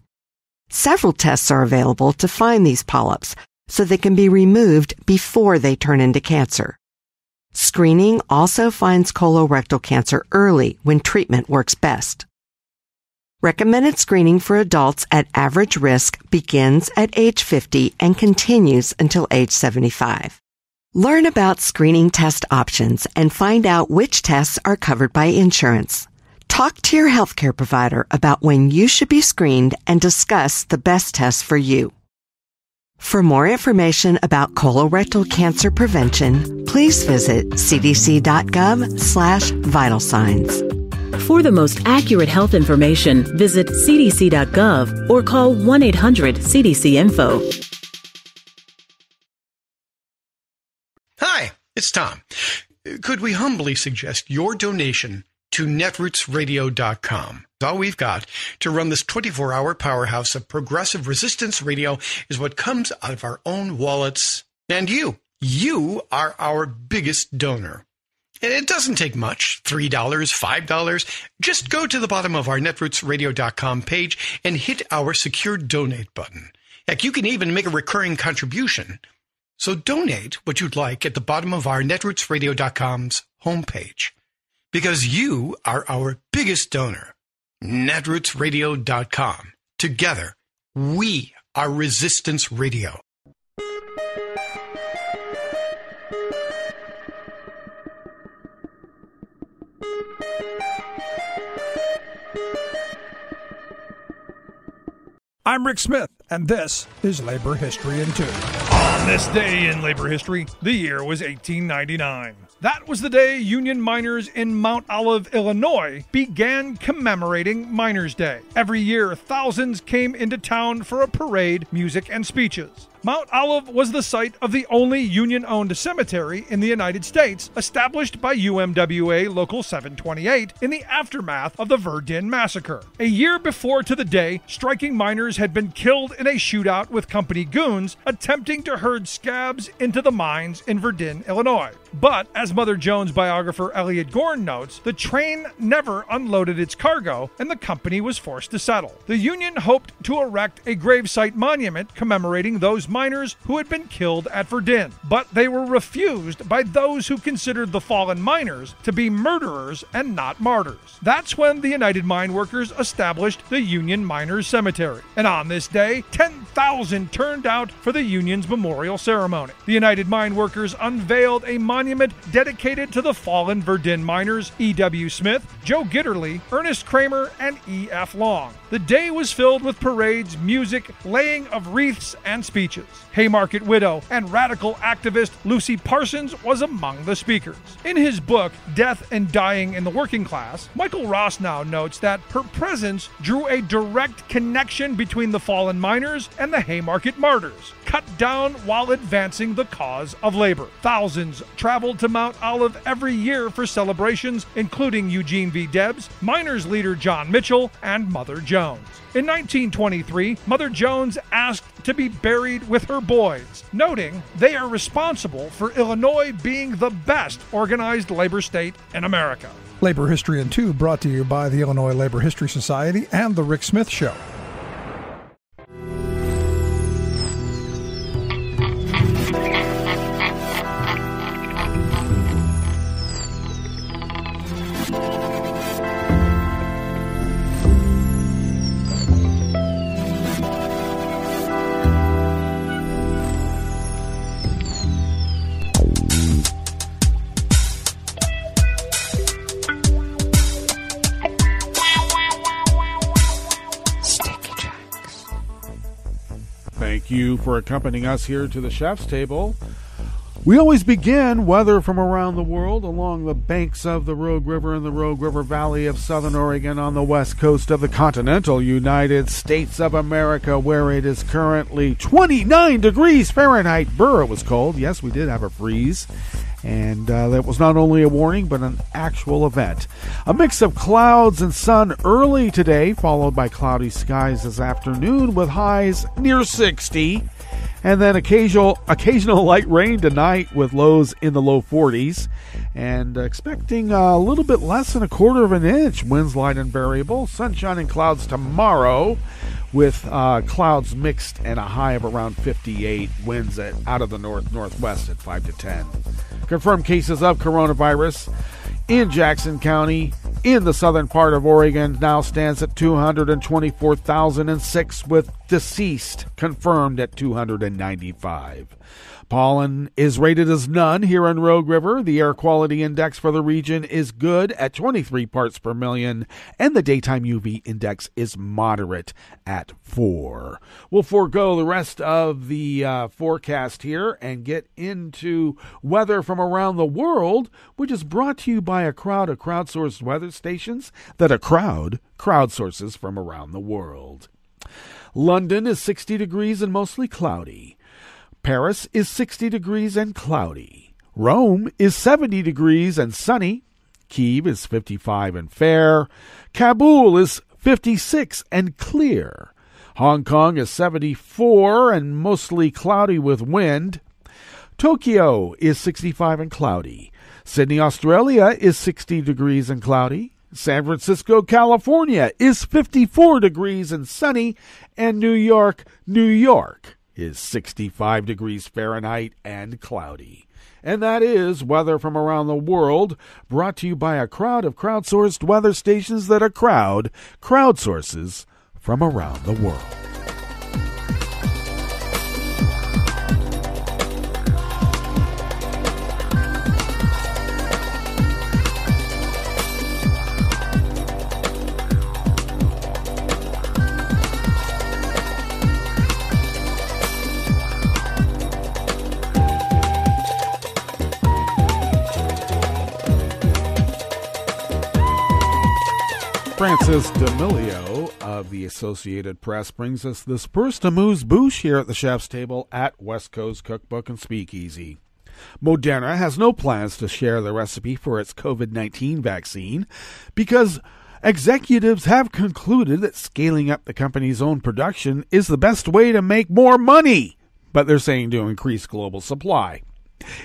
Several tests are available to find these polyps, so they can be removed before they turn into cancer. Screening also finds colorectal cancer early when treatment works best. Recommended screening for adults at average risk begins at age 50 and continues until age 75. Learn about screening test options and find out which tests are covered by insurance. Talk to your healthcare provider about when you should be screened and discuss the best tests for you. For more information about colorectal cancer prevention, please visit cdc.gov/vital signs. For the most accurate health information, visit cdc.gov or call 1-800-CDC-INFO. Hi, it's Tom. Could we humbly suggest your donation to netrootsradio.com? All we've got to run this 24-hour powerhouse of progressive resistance radio is what comes out of our own wallets. And you are our biggest donor. And it doesn't take much, $3, $5. Just go to the bottom of our netrootsradio.com page and hit our secure donate button. Heck, you can even make a recurring contribution. So donate what you'd like at the bottom of our netrootsradio.com's homepage. Because you are our biggest donor. netrootsradio.com. Together, we are Resistance Radio. I'm Rick Smith, and this is Labor History in 2. On this day in labor history, the year was 1899. That was the day union miners in Mount Olive, Illinois, began commemorating Miners' Day. Every year, thousands came into town for a parade, music, and speeches. Mount Olive was the site of the only Union-owned cemetery in the United States, established by UMWA Local 728 in the aftermath of the Verdun Massacre. A year before to the day, striking miners had been killed in a shootout with company goons attempting to herd scabs into the mines in Verdun, Illinois. But, as Mother Jones biographer Elliot Gorn notes, the train never unloaded its cargo, and the company was forced to settle. The Union hoped to erect a gravesite monument commemorating those miners who had been killed at Verdun, but they were refused by those who considered the fallen miners to be murderers and not martyrs. That's when the United Mine Workers established the Union Miners Cemetery, and on this day, 10,000 turned out for the Union's memorial ceremony. The United Mine Workers unveiled a monument dedicated to the fallen Verdun miners E.W. Smith, Joe Gitterly, Ernest Kramer, and E.F. Long. The day was filled with parades, music, laying of wreaths, and speeches. Haymarket widow and radical activist Lucy Parsons was among the speakers. In his book, Death and Dying in the Working Class, Michael Rossnow notes that her presence drew a direct connection between the fallen miners and the Haymarket martyrs, cut down while advancing the cause of labor. Thousands traveled to Mount Olive every year for celebrations, including Eugene V. Debs, miners leader John Mitchell, and Mother Jones. In 1923, Mother Jones asked to be buried with her boys, noting they are responsible for Illinois being the best organized labor state in America. Labor History in 2 brought to you by the Illinois Labor History Society and The Rick Smith Show. Thank you for accompanying us here to the Chef's Table. We always begin weather from around the world along the banks of the Rogue River in the Rogue River Valley of Southern Oregon on the west coast of the continental United States of America, where it is currently 29 degrees Fahrenheit. It was cold. Yes, we did have a freeze. And that was not only a warning, but an actual event. A mix of clouds and sun early today, followed by cloudy skies this afternoon with highs near 60. And then occasional light rain tonight with lows in the low 40s. And expecting a little bit less than a quarter of an inch. Winds light and variable. Sunshine and clouds tomorrow with clouds mixed and a high of around 58. Winds out of the northwest at 5 to 10. Confirmed cases of coronavirus in Jackson County in the southern part of Oregon now stands at 224,006, with deceased confirmed at 295. Pollen is rated as none here in Rogue River. The air quality index for the region is good at 23 parts per million, and the daytime UV index is moderate at 4. We'll forego the rest of the forecast here and get into weather from around the world, which is brought to you by a crowd of crowdsourced weather stations that a crowd crowdsources from around the world. London is 60 degrees and mostly cloudy. Paris is 60 degrees and cloudy. Rome is 70 degrees and sunny. Kyiv is 55 and fair. Kabul is 56 and clear. Hong Kong is 74 and mostly cloudy with wind. Tokyo is 65 and cloudy. Sydney, Australia is 60 degrees and cloudy. San Francisco, California is 54 degrees and sunny. And New York is 65 degrees Fahrenheit and cloudy. And that is weather from around the world, brought to you by a crowd of crowdsourced weather stations that a crowd crowdsources from around the world. Francis D'Amelio of of the Associated Press brings us this first amuse-bouche here at the chef's table at West Coast Cookbook and Speakeasy. Moderna has no plans to share the recipe for its COVID-19 vaccine because executives have concluded that scaling up the company's own production is the best way to make more money, but they're saying to increase global supply.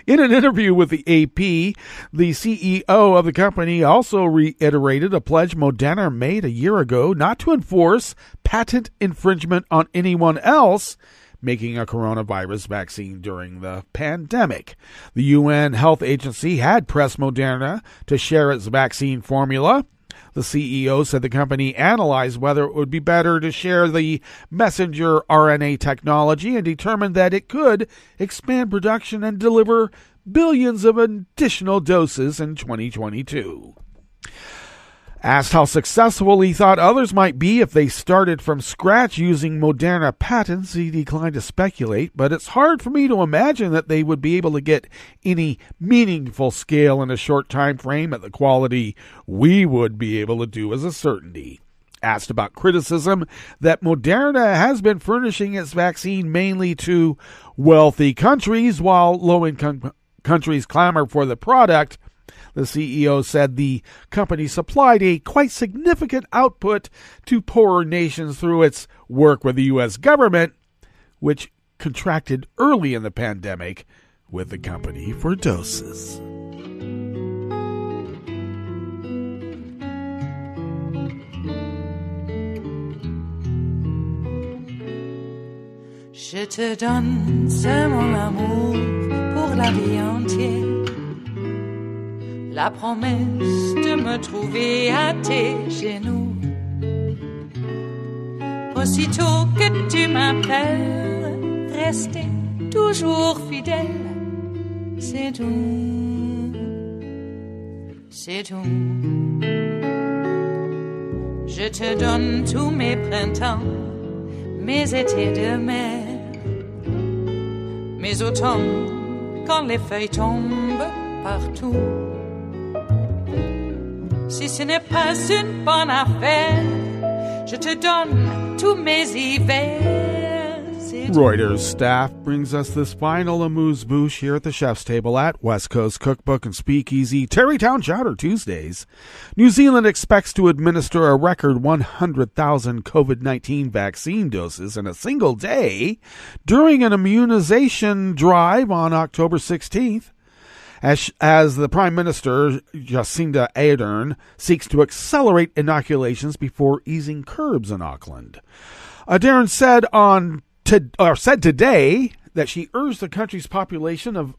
In an interview with the AP, the CEO of the company also reiterated a pledge Moderna made a year ago not to enforce patent infringement on anyone else making a coronavirus vaccine during the pandemic. The UN Health Agency had pressed Moderna to share its vaccine formula. The CEO said the company analyzed whether it would be better to share the messenger RNA technology and determined that it could expand production and deliver billions of additional doses in 2022. Asked how successful he thought others might be if they started from scratch using Moderna patents, he declined to speculate, but it's hard for me to imagine that they would be able to get any meaningful scale in a short time frame at the quality we would be able to do as a certainty. Asked about criticism that Moderna has been furnishing its vaccine mainly to wealthy countries while low-income countries clamor for the product, the CEO said the company supplied a quite significant output to poorer nations through its work with the U.S. government, which contracted early in the pandemic with the company for doses. Je te donne c'est mon amour pour la vie entière. La promesse de me trouver à tes genoux. Aussitôt que tu m'appelles, rester toujours fidèle. C'est tout, c'est tout. Je te donne tous mes printemps, mes étés de mer, mes automnes quand les feuilles tombent partout. Si ce n'est pas une bonne affaire, je te donne tous mes hivers. Reuters staff brings us this final amuse-bouche here at the chef's table at West Coast Cookbook and Speakeasy, Tarrytown Chowder Tuesdays. New Zealand expects to administer a record 100,000 COVID-19 vaccine doses in a single day during an immunization drive on October 16th. As the Prime Minister, Jacinda Ardern, seeks to accelerate inoculations before easing curbs in Auckland. Ardern said today that she urged the country's population over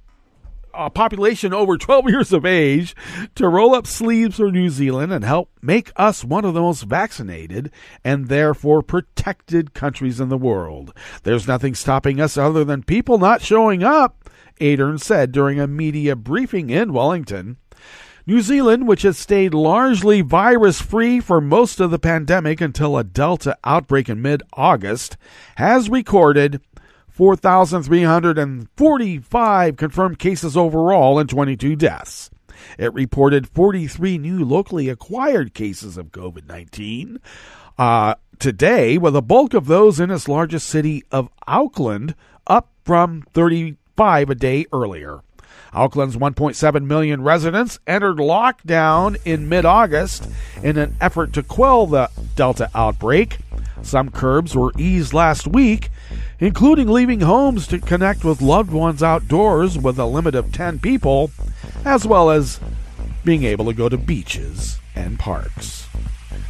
12 years of age to roll up sleeves for New Zealand and help make us one of the most vaccinated and therefore protected countries in the world. There's nothing stopping us other than people not showing up, Ardern said during a media briefing in Wellington. New Zealand, which has stayed largely virus-free for most of the pandemic until a Delta outbreak in mid-August, has recorded 4,345 confirmed cases overall and 22 deaths. It reported 43 new locally acquired cases of COVID-19 today, with a bulk of those in its largest city of Auckland, up from 35 a day earlier. Auckland's 1.7 million residents entered lockdown in mid-August in an effort to quell the Delta outbreak. Some curbs were eased last week, including leaving homes to connect with loved ones outdoors with a limit of 10 people, as well as being able to go to beaches and parks.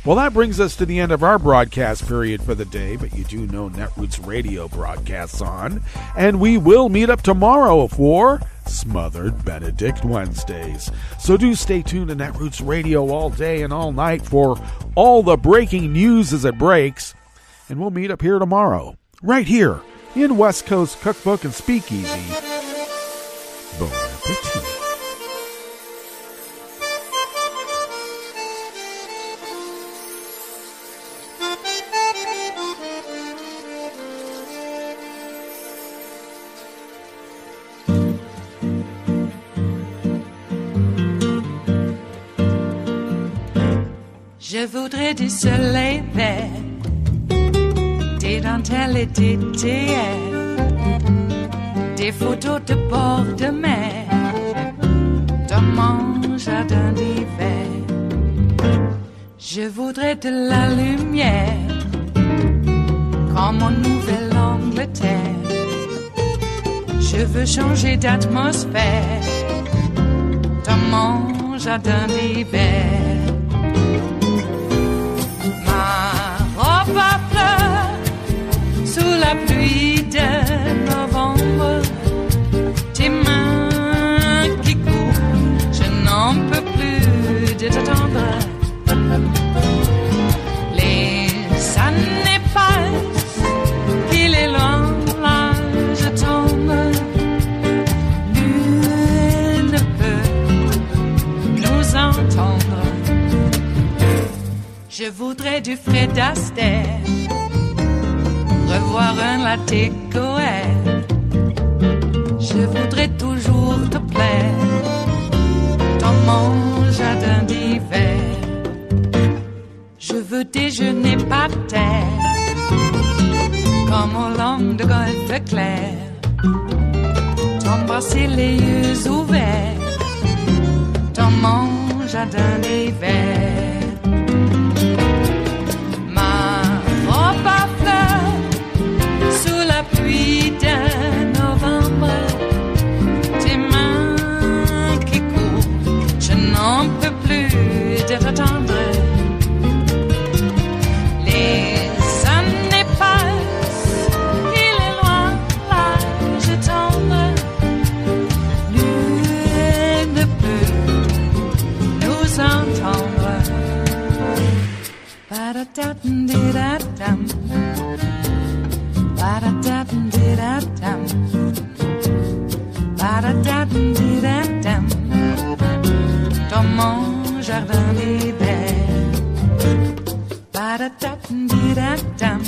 Well, that brings us to the end of our broadcast period for the day, but you do know Netroots Radio broadcasts on, and we will meet up tomorrow for Smothered Benedict Wednesdays. So do stay tuned to Netroots Radio all day and all night for all the breaking news as it breaks, and we'll meet up here tomorrow, right here in West Coast Cookbook and Speakeasy. Bon appetit. Je voudrais du soleil vert des dentelles et des théières, des photos de bord de mer, dans mon jardin d'hiver. Je voudrais de la lumière, comme en Nouvelle-Angleterre. Je veux changer d'atmosphère, dans mon jardin d'hiver. Ma robe à fleurs, sous la pluie de novembre, tes mains qui courent, je n'en peux plus de t'attendre. Les années passent, qu'il est loin, là je tombe. Nul ne peut nous entendre. Je voudrais du Fred Astaire, revoir un latte Goël. Je voudrais toujours te plaire, dans mon jardin d'hiver. Je veux déjeuner par terre, comme au long de golfe clair, t'embrasser les yeux ouverts, dans mon jardin d'hiver. Ma robe à fleurs, sous la pluie de novembre, tes mains qui courent, je n'en peux plus de t'attendre. Ba-da-da-dum-di-da-dum, ba-da-da-dum-di-da-dum, ba-da-da-dum-di-da-dum, dans mon jardin d'hiver. Ba-da-da-dum-di-da-dum,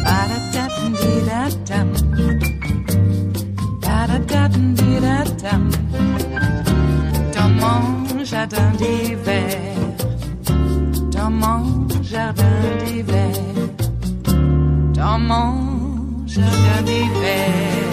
ba-da-da-dum-di-da-dum, ba-da-da-dum-di-da-dum, dans mon jardin d'hiver. Dans mon jardin d'hiver, dans mon jardin d'hiver.